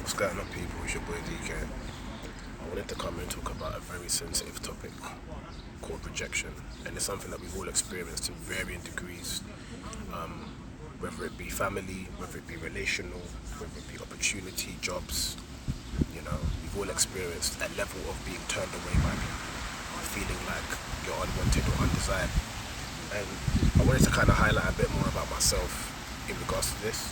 What's going on, people? It's your boy DK. I wanted to come and talk about a very sensitive topic called rejection, and it's something that we've all experienced in varying degrees, whether it be family, whether it be relational, whether it be opportunity, jobs. We've all experienced a level of being turned away by people, feeling like you're unwanted or undesired. And I wanted to kind of highlight a bit more about myself in regards to this,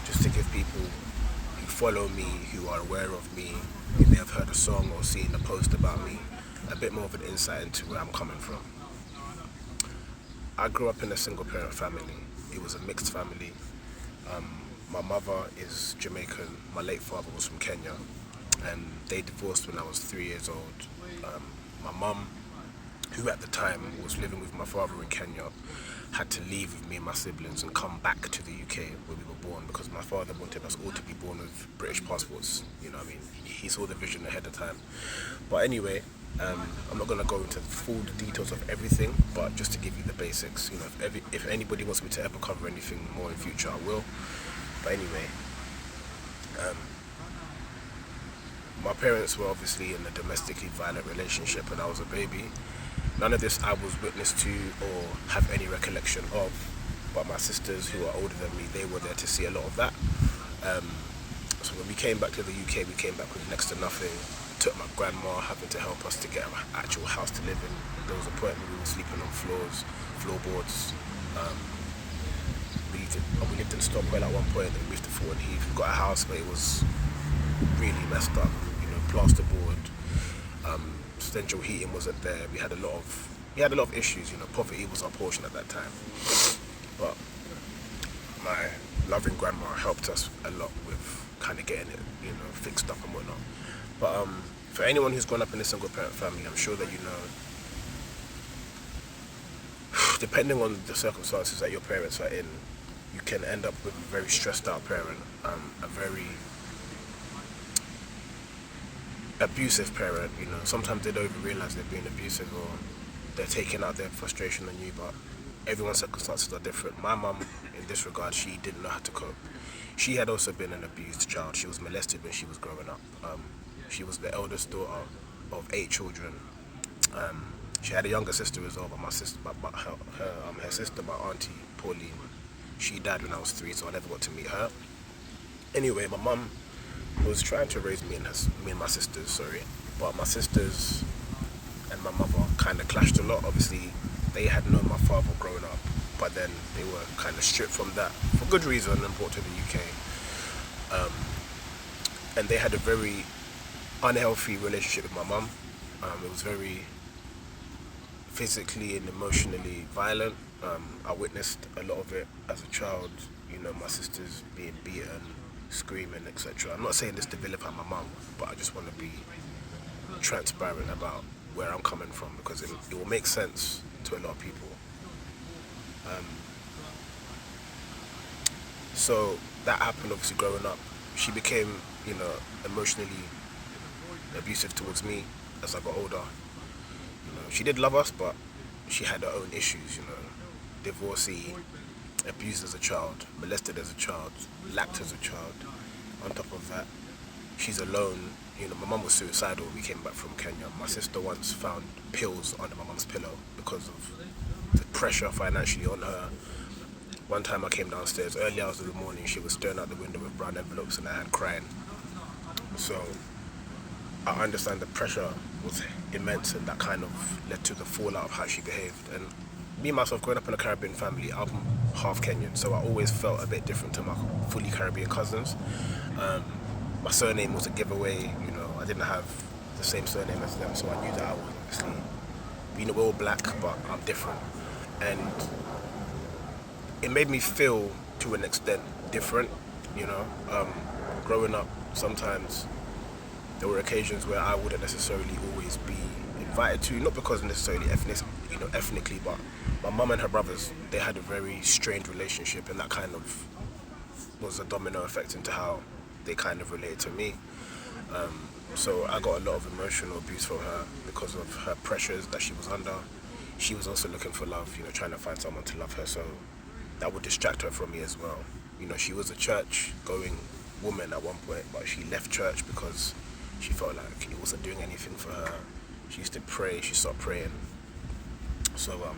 just to give people who follow me, who are aware of me, who may have heard a song or seen a post about me, a bit more of an insight into where I'm coming from. I grew up in a single parent family. It was a mixed family. My mother is Jamaican, my late father was from Kenya, and they divorced when I was 3 years old. My mum, who at the time was living with my father in Kenya, had to leave with me and my siblings and come back to the UK where we were born, because my father wanted us all to be born with British passports. He saw the vision ahead of time. But anyway, I'm not going to go into full details of everything, but just to give you the basics. If anybody wants me to ever cover anything more in future, I will. But anyway, my parents were obviously in a domestically violent relationship when I was a baby. None of this I was witness to or have any recollection of, but my sisters who are older than me, they were there to see a lot of that. So when we came back to the UK, we came back with next to nothing. It took my grandma having to help us to get an actual house to live in. There was a point where we were sleeping on floorboards. We lived in Stockwell at one point, and we moved to Fulton Heath. We got a house, but it was really messed up. Plasterboard, central heating wasn't there. We had a lot of issues. Poverty was our portion at that time. But my loving grandma helped us a lot with kind of getting it, fixed up and whatnot. But for anyone who's grown up in a single parent family, I'm sure that depending on the circumstances that your parents are in, you can end up with a very stressed out parent, a very abusive parent. Sometimes they don't even realize they're being abusive, or they're taking out their frustration on you, but everyone's circumstances are different. My mum, in this regard, she didn't know how to cope. She had also been an abused child. She was molested when she was growing up. She was the eldest daughter of 8 children. She had a younger sister as well, but her sister, my auntie Pauline, she died when I was 3, so I never got to meet her. Anyway, my mum was trying to raise me and my sisters, but my sisters and my mother kind of clashed a lot. Obviously, they had known my father growing up, but then they were kind of stripped from that for good reason and brought to the UK. And they had a very unhealthy relationship with my mum. It was very physically and emotionally violent. I witnessed a lot of it as a child. My sisters being beaten, screaming, etc. I'm not saying this to vilify my mum, but I just want to be transparent about where I'm coming from, because it will make sense to a lot of people. So that happened obviously growing up. She became, emotionally abusive towards me as I got older. She did love us, but she had her own issues, divorcee, abused as a child, molested as a child, lacked as a child. On top of that, she's alone. My mum was suicidal when we came back from Kenya. My sister once found pills under my mum's pillow because of the pressure financially on her. One time I came downstairs, early hours of the morning, she was staring out the window with brown envelopes and I had crying. So I understand the pressure was immense, and that kind of led to the fallout of how she behaved. And me myself, growing up in a Caribbean family, I'm half Kenyan, so I always felt a bit different to my fully Caribbean cousins. My surname was a giveaway. I didn't have the same surname as them, so I knew that I was obviously, we're all black, but I'm different. And it made me feel, to an extent, different. Growing up, sometimes there were occasions where I wouldn't necessarily always be invited to, not because necessarily ethnically, but my mum and her brothers, they had a very strained relationship, and that kind of was a domino effect into how they kind of related to me. So I got a lot of emotional abuse from her because of her pressures that she was under. She was also looking for love, trying to find someone to love her, so that would distract her from me as well. She was a church going woman at one point, but she left church because she felt like it wasn't doing anything for her. She used to pray, she stopped praying. So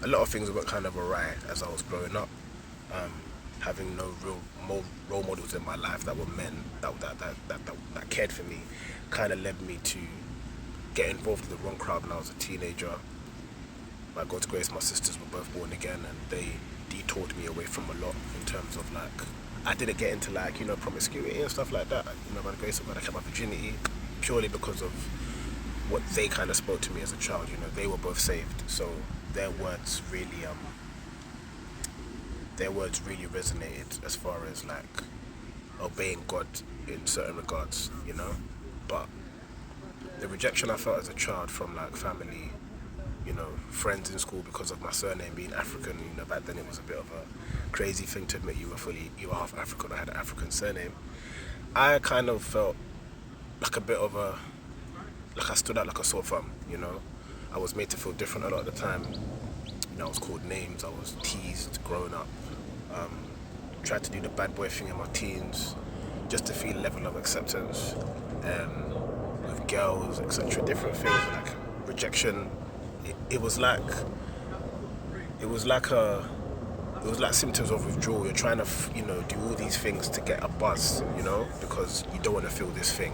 a lot of things went kind of awry as I was growing up. Having no real role models in my life that were men that cared for me, kind of led me to get involved in the wrong crowd when I was a teenager. By God's grace, my sisters were both born again, and they detoured me away from a lot in terms of like, I didn't get into like, promiscuity and stuff like that. By the grace of God, I kept my virginity purely because of what they kind of spoke to me as a child. They were both saved, so their words really resonated as far as like obeying God in certain regards, But the rejection I felt as a child from like family, friends in school because of my surname being African, back then it was a bit of a crazy thing to admit you were half African. I had an African surname. I kind of felt like a bit of like I stood out like a sore thumb, I was made to feel different a lot of the time. I was called names, I was teased growing up. Tried to do the bad boy thing in my teens just to feel a level of acceptance with girls, etc. Different things like rejection. It was like symptoms of withdrawal. You're trying to do all these things to get a buzz, because you don't want to feel this thing.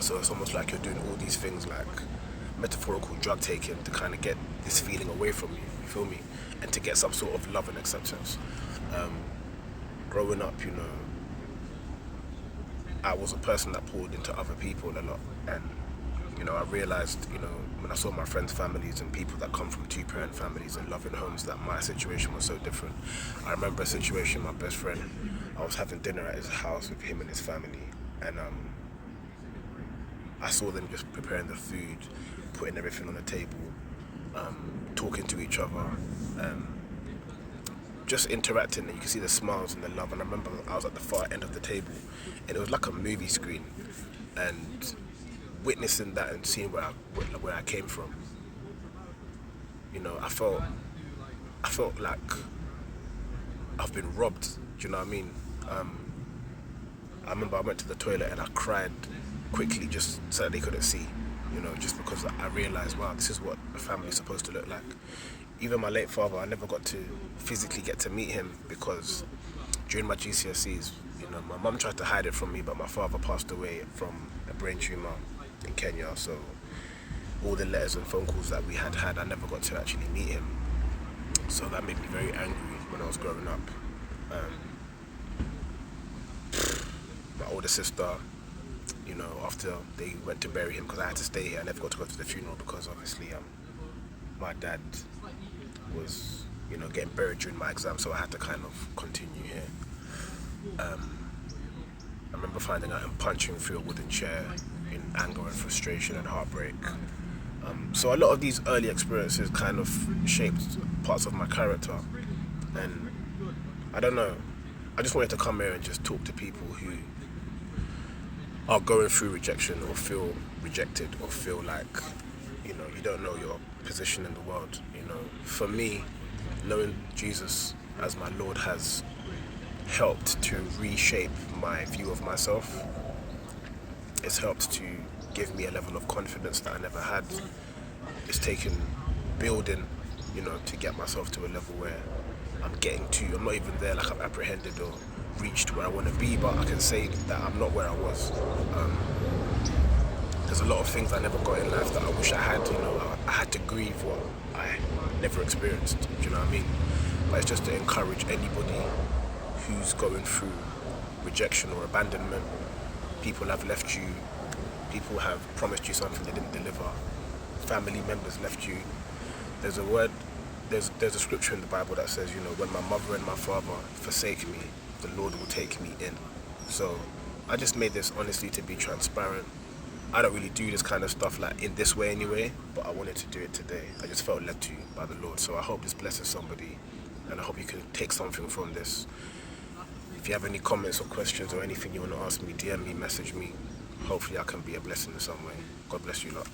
So it's almost like you're doing all these things like metaphorical drug taking to kind of get this feeling away from you, you feel me? And to get some sort of love and acceptance. Growing up, I was a person that poured into other people a lot, and I realized, when I saw my friends' families and people that come from two-parent families and loving homes, that my situation was so different. I remember a situation, my best friend, I was having dinner at his house with him and his family, and I saw them just preparing the food, putting everything on the table, talking to each other, just interacting, and you can see the smiles and the love. And I remember I was at the far end of the table, and it was like a movie screen, and witnessing that and seeing where I came from, I felt like I've been robbed. Do you know what I mean? I remember I went to the toilet and I cried quickly just so that they couldn't see, just because I realized, wow, this is what a family's supposed to look like. Even my late father, I never got to physically get to meet him because during my GCSEs, my mum tried to hide it from me, but my father passed away from a brain tumour in Kenya, so all the letters and phone calls that we had, I never got to actually meet him. So that made me very angry when I was growing up. My older sister, after they went to bury him, because I had to stay here, I never got to go to the funeral because obviously my dad was, getting buried during my exam, so I had to kind of continue here. I remember finding out him punching through a wooden chair in anger and frustration and heartbreak. So a lot of these early experiences kind of shaped parts of my character, and I don't know, I just wanted to come here and just talk to people who are going through rejection or feel rejected or feel like, you don't know your position in the world. For me, knowing Jesus as my Lord has helped to reshape my view of myself. It's helped to give me a level of confidence that I never had. It's taken building, to get myself to a level where I'm getting to. I'm not even there, like I've apprehended or reached where I want to be, but I can say that I'm not where I was. There's a lot of things I never got in life that I wish I had. I had to grieve what I never experienced. Do you know what I mean? But it's just to encourage anybody who's going through rejection or abandonment. People have left you. People have promised you something they didn't deliver. Family members left you. There's a scripture in the Bible that says, when my mother and my father forsake me, the Lord will take me in. So I just made this honestly to be transparent. I don't really do this kind of stuff like in this way anyway, but I wanted to do it today. I just felt led to by the Lord. So I hope this blesses somebody, and I hope you can take something from this. If you have any comments or questions or anything you want to ask me, DM me, message me. Hopefully I can be a blessing in some way. God bless you lot.